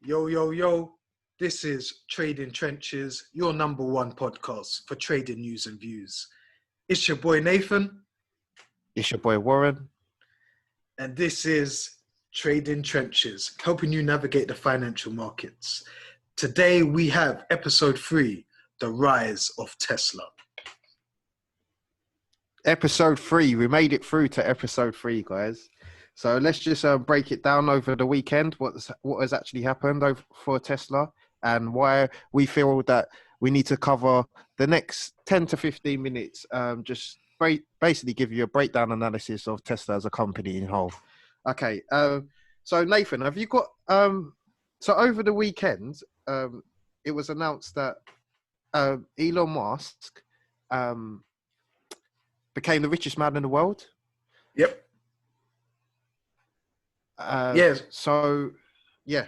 Yo, yo, yo. This is Trading Trenches, your number one podcast for trading news and views. It's your boy Nathan. It's your boy Warren. And this is Trading Trenches, helping you navigate the financial markets. Today we have episode 3, the rise of Tesla. Episode 3. We made it through to episode 3, guys. So let's just break it down over the weekend. What has actually happened for Tesla and why we feel that we need to cover the next 10 to 15 minutes. Just basically give you a breakdown analysis of Tesla as a company in whole. Okay. So Nathan, have you got? So over the weekend, it was announced that Elon Musk became the richest man in the world. Yep. Yes. So, yeah.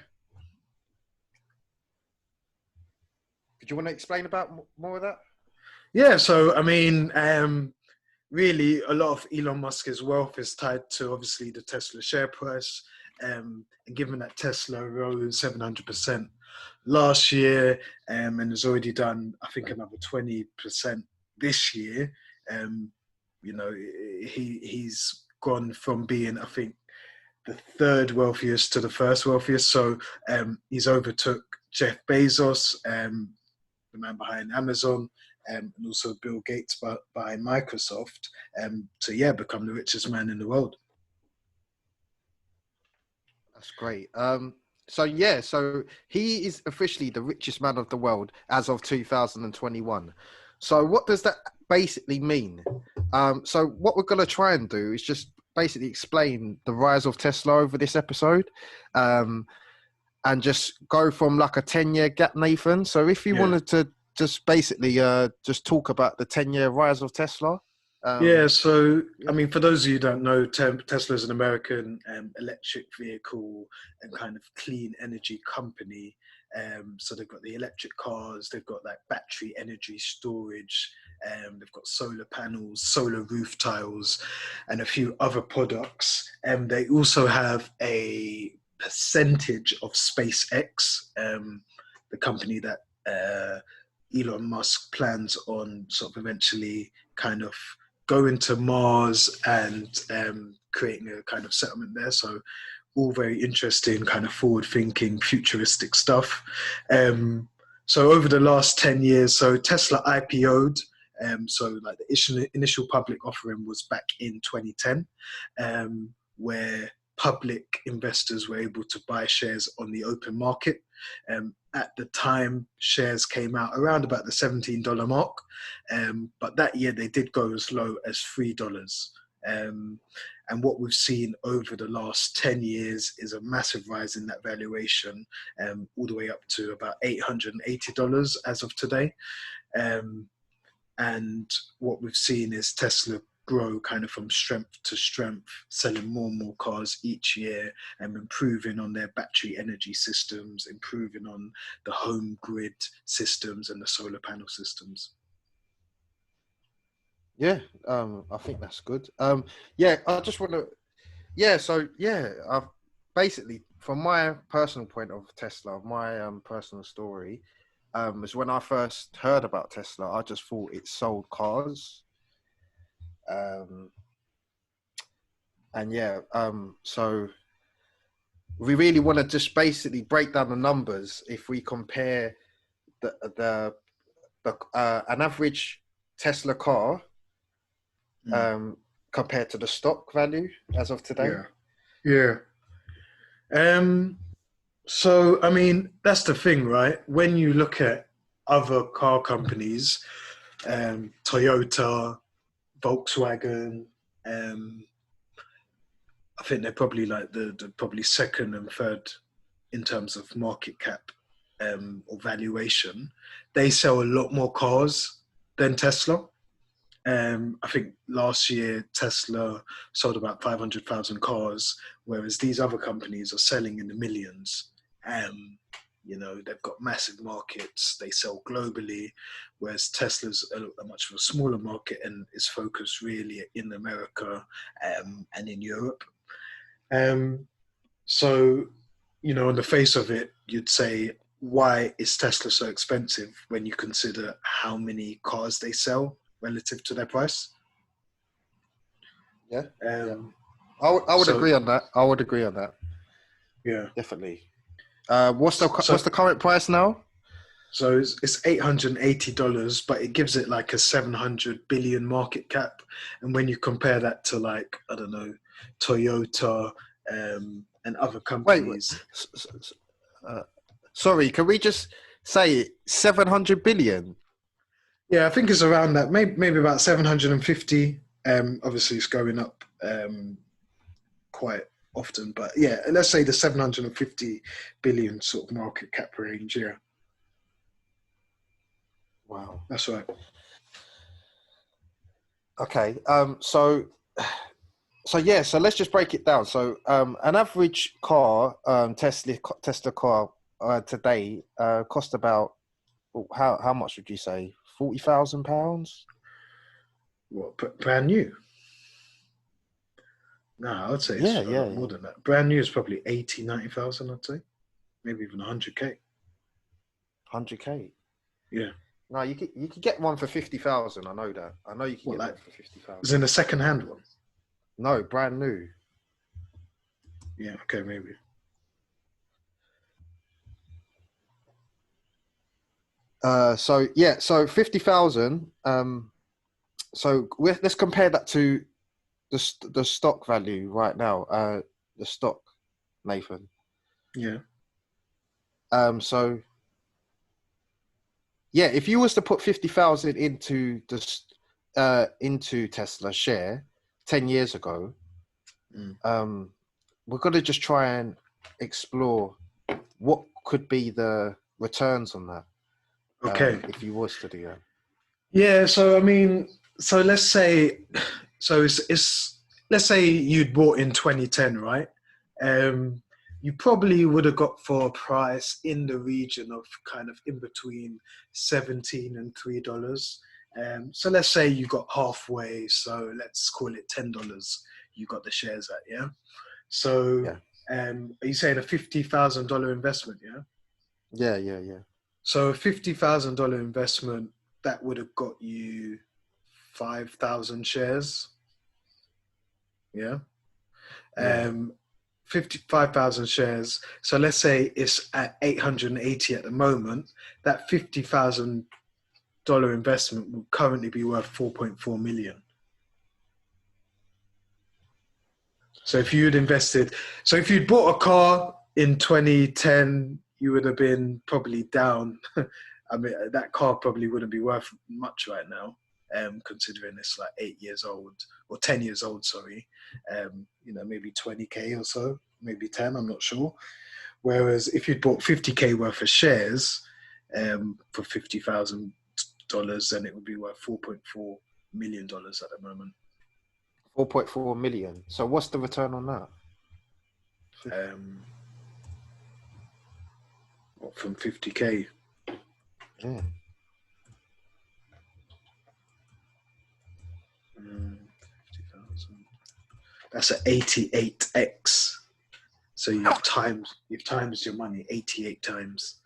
Did you want to explain about more of that? Yeah. So, I mean, really, a lot of Elon Musk's wealth is tied to obviously the Tesla share price. And given that Tesla rose 700% last year, and has already done, I think, another 20% this year, you know, he's gone from being, I think, the third wealthiest to the first wealthiest. So he's overtook Jeff Bezos, the man behind Amazon, and also Bill Gates behind Microsoft, to become the richest man in the world. That's great. So he is officially the richest man of the world as of 2021. So what does that basically mean? So what we're going to try and do is just basically explain the rise of Tesla over this episode, and just go from like a 10-year gap, Nathan. So if you wanted to just basically just talk about the 10-year rise of Tesla. So, I mean, for those of you who don't know, Tesla is an American electric vehicle and kind of clean energy company. So they've got the electric cars, they've got like battery energy storage, they've got solar panels, solar roof tiles, and a few other products. And they also have a percentage of SpaceX, the company that Elon Musk plans on sort of eventually kind of going to Mars and creating a kind of settlement there. So all very interesting, kind of forward-thinking, futuristic stuff. So over the last 10 years, so Tesla IPO'd. So like the initial public offering was back in 2010, where public investors were able to buy shares on the open market. At the time, shares came out around about the $17 mark, but that year they did go as low as $3. And what we've seen over the last 10 years is a massive rise in that valuation, all the way up to about $880 as of today. And what we've seen is Tesla grow kind of from strength to strength, selling more and more cars each year and improving on their battery energy systems, improving on the home grid systems and the solar panel systems. Yeah, I think that's good. I just want to, I've basically, from my personal point of Tesla, my personal story, is when I first heard about Tesla, I just thought it sold cars. So we really want to just basically break down the numbers. If we compare the an average Tesla car compared to the stock value as of today. So I mean, that's the thing, right? When you look at other car companies, Toyota, Volkswagen, I think they're probably like the probably second and third in terms of market cap or valuation. They sell a lot more cars than Tesla. I think last year Tesla sold about 500,000 cars, whereas these other companies are selling in the millions. You know, they've got massive markets, they sell globally, whereas Tesla's a much of a smaller market and is focused really in America and in Europe. So on the face of it, you'd say, why is Tesla so expensive when you consider how many cars they sell relative to their price? Yeah, yeah. Um, I would so agree on that. I would agree on that. yeah, Definitely. What's so the current price now? so it's $880, but it gives it like a 700 billion market cap. And when you compare that to, like, I don't know, Toyota, and other Wait. companies, s- s- s- Uh, sorry, can we just say 700 billion? yeah, I think it's around that. Maybe about 750. Obviously, it's going up quite often, but yeah, let's say the 750 billion sort of market cap range. Yeah, Wow. that's right. Okay. So let's just break it down. So an average car, Tesla car today cost about, how much would you say? £40,000? What, brand new? No, I'd say Yeah, it's a yeah, lot more yeah. than that. Brand new is probably 80, 90,000, I'd say. Maybe even 100K. 100K. Yeah. No, you could get one for 50,000. I know that. I know you can What, get like, one for is 50,000. in a second hand one? No, brand new. Yeah, okay, maybe. So 50,000. Let's compare that to the stock value right now. The stock, Nathan. Yeah. So yeah, if you was to put 50,000 into Tesla share 10 years ago, Mm. we're gonna just try and explore what could be the returns on that, Okay. if you was to do that. Yeah, so I mean, so let's say, it's let's say you'd bought in 2010, right? Um, you probably would have got for a price in the region of kind of in between 17 and $3. So let's say you got halfway, so let's call it $10. You got the shares at, yeah. So, Yeah, are you saying a $50,000 investment? Yeah. yeah, yeah, yeah, So a $50,000 investment, that would have got you 5,000 shares. Yeah. yeah. 55,000 shares. So let's say it's at 880 at the moment. That $50,000 investment will currently be worth 4.4 million. So if you'd bought a car in 2010, you would have been probably down. I mean, that car probably wouldn't be worth much right now, considering it's like 8 years old or 10 years old, sorry. Maybe 20K or so, maybe 10, I'm not sure. Whereas if you'd bought 50K worth of shares, for $50,000, then it would be worth $4.4 million at the moment. 4.4 million. So what's the return on that? Um, from 50K. Yeah. 50,000. That's an 88x. So you've times your money 88 times.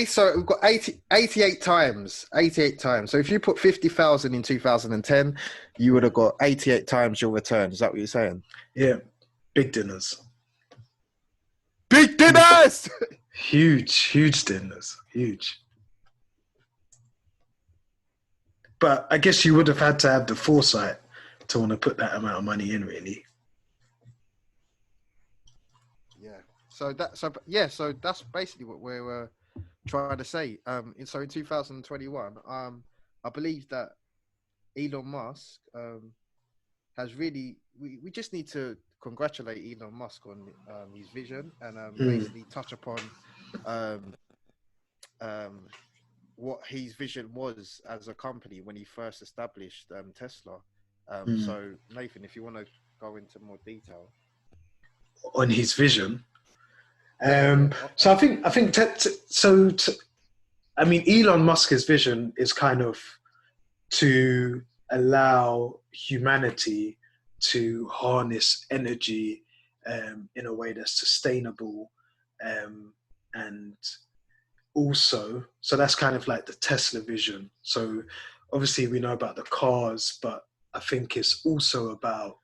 So we've got 88 times. 88 times. So if you put 50,000 in 2010, you would have got 88 times your return. Is that what you're saying? Yeah, big dinners. Big dinners! Huge dinners. Huge. But I guess you would have had to have the foresight to want to put that amount of money in, really. Yeah. So that's basically what we're trying to say. So in 2021, I believe that Elon Musk has really. We just need to congratulate Elon Musk on his vision and basically touch upon um, um, what his vision was as a company when he first established Tesla. So Nathan, if you want to go into more detail On his vision. yeah. So I think I mean, Elon Musk's vision is kind of to allow humanity to harness energy in a way that's sustainable, and also, so that's kind of like the Tesla vision. So obviously we know about the cars, but I think it's also about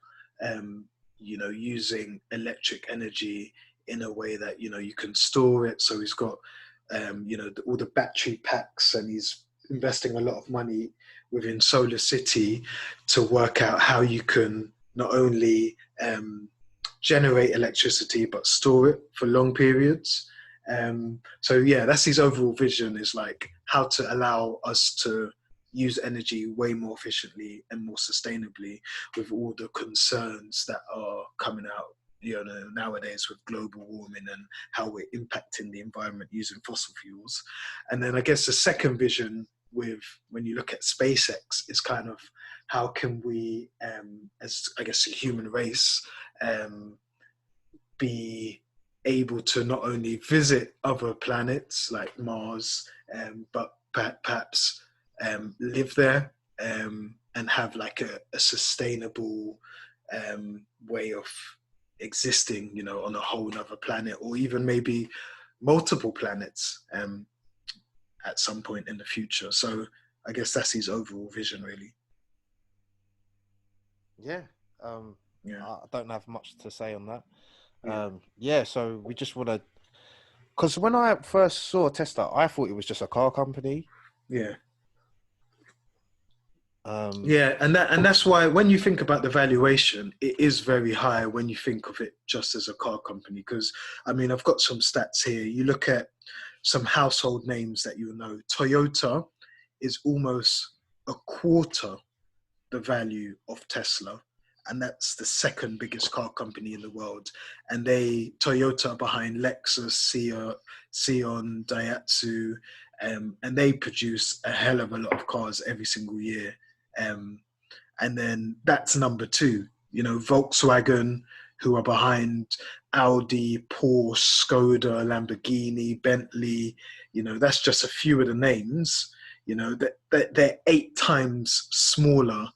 using electric energy in a way that you can store it. So he's got all the battery packs, and he's investing a lot of money within Solar City to work out how you can not only generate electricity but store it for long periods. So yeah, that's his overall vision, is like how to allow us to use energy way more efficiently and more sustainably, with all the concerns that are coming out nowadays with global warming and how we're impacting the environment using fossil fuels. And then I guess the second vision, with when you look at SpaceX, is kind of how can we, as I guess a human race, be able to not only visit other planets like Mars, but perhaps live there, and have like a sustainable way of existing, on a whole nother planet, or even maybe multiple planets at some point in the future. So I guess that's his overall vision, really. Yeah. Yeah. I don't have much to say on that. Yeah. So we just want to, because when I first saw Tesla, I thought it was just a car company. Yeah. Um, Yeah, and that's why when you think about the valuation, it is very high when you think of it just as a car company. Because I mean, I've got some stats here. You look at some household names that you know. Toyota is almost a quarter the value of Tesla, and that's the second biggest car company in the world. And Toyota are behind Lexus, Sion, Daihatsu, and they produce a hell of a lot of cars every single year. And then that's number two. Volkswagen, who are behind Audi, Porsche, Skoda, Lamborghini, Bentley. That's just a few of the names. That they're 8 times smaller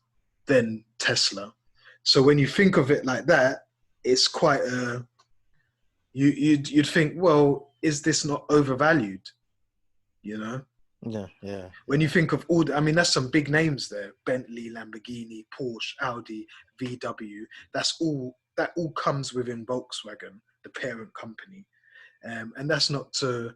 than Tesla. So when you think of it like that, it's quite you'd think, well, is this not overvalued? Yeah. When you think of I mean, that's some big names there: Bentley, Lamborghini, Porsche, Audi, VW. That all comes within Volkswagen, the parent company. And that's not to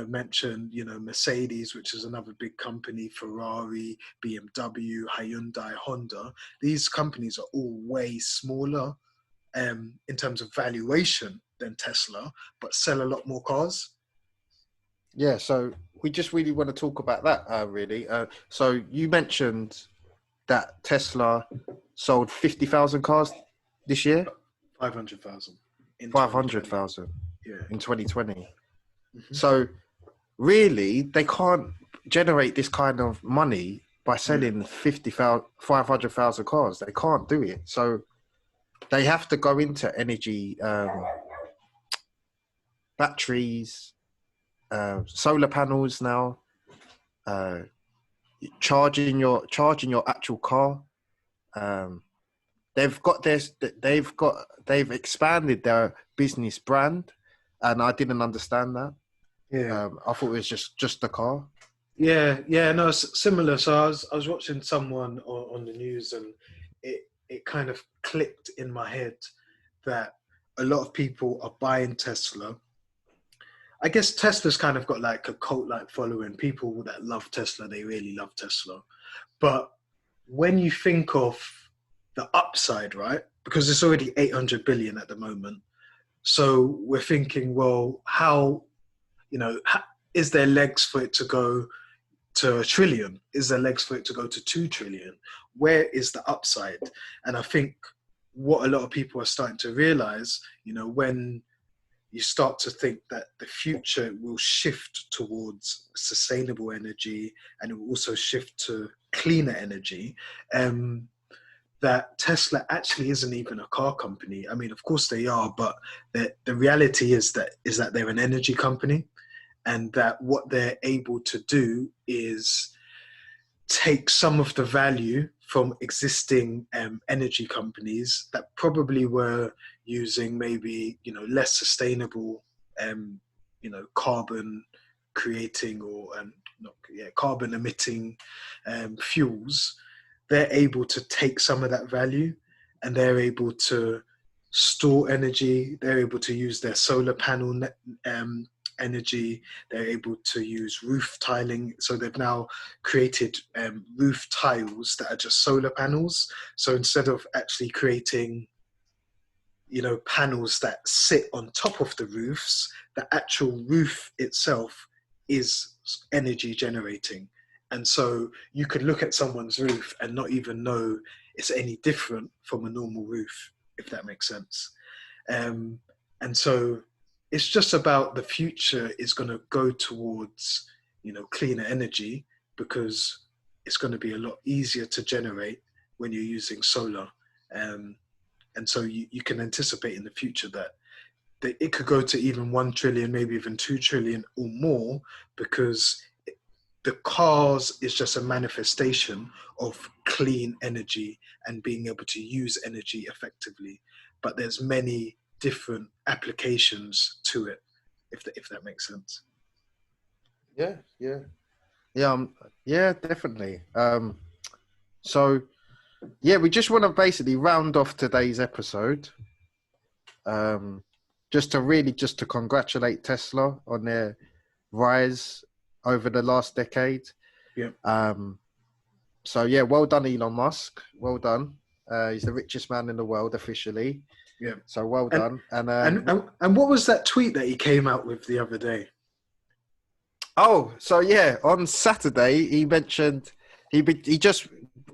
mention Mercedes, which is another big company, Ferrari, BMW, Hyundai, Honda. These companies are all way smaller in terms of valuation than Tesla, but sell a lot more cars. Yeah, so we just really want to talk about that, really. So you mentioned that Tesla sold 50,000 cars this year? 500,000 in 500,000 yeah. in 2020. Mm-hmm. So really, they can't generate this kind of money by selling 500,000 cars. They can't do it. So they have to go into energy, batteries, solar panels now, charging your actual car. They've expanded their business brand, and I didn't understand that. Yeah. I thought it was just the car. Yeah, no, it's similar. So I was watching someone on the news, and it kind of clicked in my head that a lot of people are buying Tesla. I guess Tesla's kind of got like a cult-like following. People that love Tesla, they really love Tesla. But when you think of the upside, right? Because it's already 800 billion at the moment. So we're thinking, well, how is there legs for it to go to 1 trillion? Is there legs for it to go to 2 trillion? Where is the upside? And I think what a lot of people are starting to realize, when you start to think that the future will shift towards sustainable energy, and it will also shift to cleaner energy, that Tesla actually isn't even a car company. I mean, of course they are, but the reality is that they're an energy company, and that what they're able to do is take some of the value from existing energy companies that probably were using maybe, less sustainable, carbon creating or not, yeah, carbon emitting fuels. They're able to take some of that value, and they're able to store energy. They're able to use their solar panel energy. They're able to use roof tiling. So they've now created roof tiles that are just solar panels. So instead of actually creating, panels that sit on top of the roofs, the actual roof itself is energy generating. And so you could look at someone's roof and not even know it's any different from a normal roof, if that makes sense. And so it's just about the future is going to go towards, cleaner energy, because it's going to be a lot easier to generate when you're using solar. And so you can anticipate in the future that it could go to even 1 trillion, maybe even 2 trillion or more, because the cars is just a manifestation of clean energy and being able to use energy effectively. But there's many different applications to it, if that makes sense. Yeah, definitely. So yeah, we just want to basically round off today's episode. Just to congratulate Tesla on their rise over the last decade. Yeah. So yeah, well done, Elon Musk. Well done. He's the richest man in the world officially. Yeah. So well done. And what was that tweet that he came out with the other day? Oh, so yeah, on Saturday he mentioned he just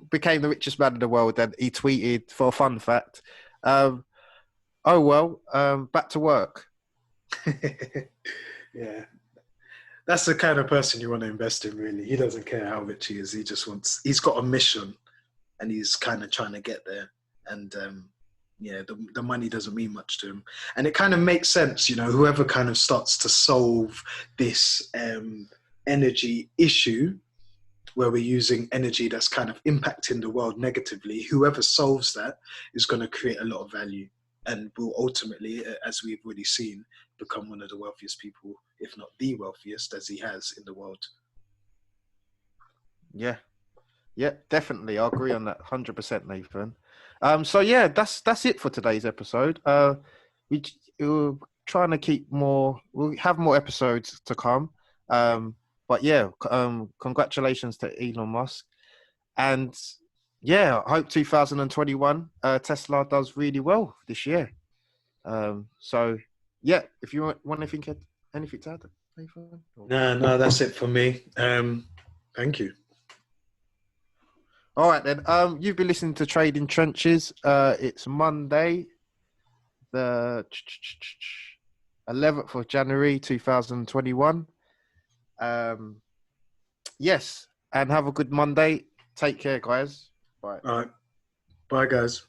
became the richest man in the world, and he tweeted, for a fun fact, "Oh well, back to work." Yeah. That's the kind of person you want to invest in, really. He doesn't care how rich he is. He's got a mission, and he's kind of trying to get there. And the money doesn't mean much to him. And it kind of makes sense, whoever kind of starts to solve this energy issue, where we're using energy that's kind of impacting the world negatively, whoever solves that is going to create a lot of value and will ultimately, as we've already seen, become one of the wealthiest people, if not the wealthiest, as he has in the world. Yeah, definitely. I agree on that 100%, Nathan. So yeah, that's it for today's episode. We're trying to keep more. We'll have more episodes to come. But yeah, congratulations to Elon Musk, and yeah, I hope 2021 Tesla does really well this year. So yeah, if you want anything to add, Nathan? No, that's it for me. Thank you. All right then. You've been listening to Trading Trenches. It's Monday, the 11th of January, 2021. Yes, and have a good Monday. Take care, guys. Bye. All right. Bye, guys.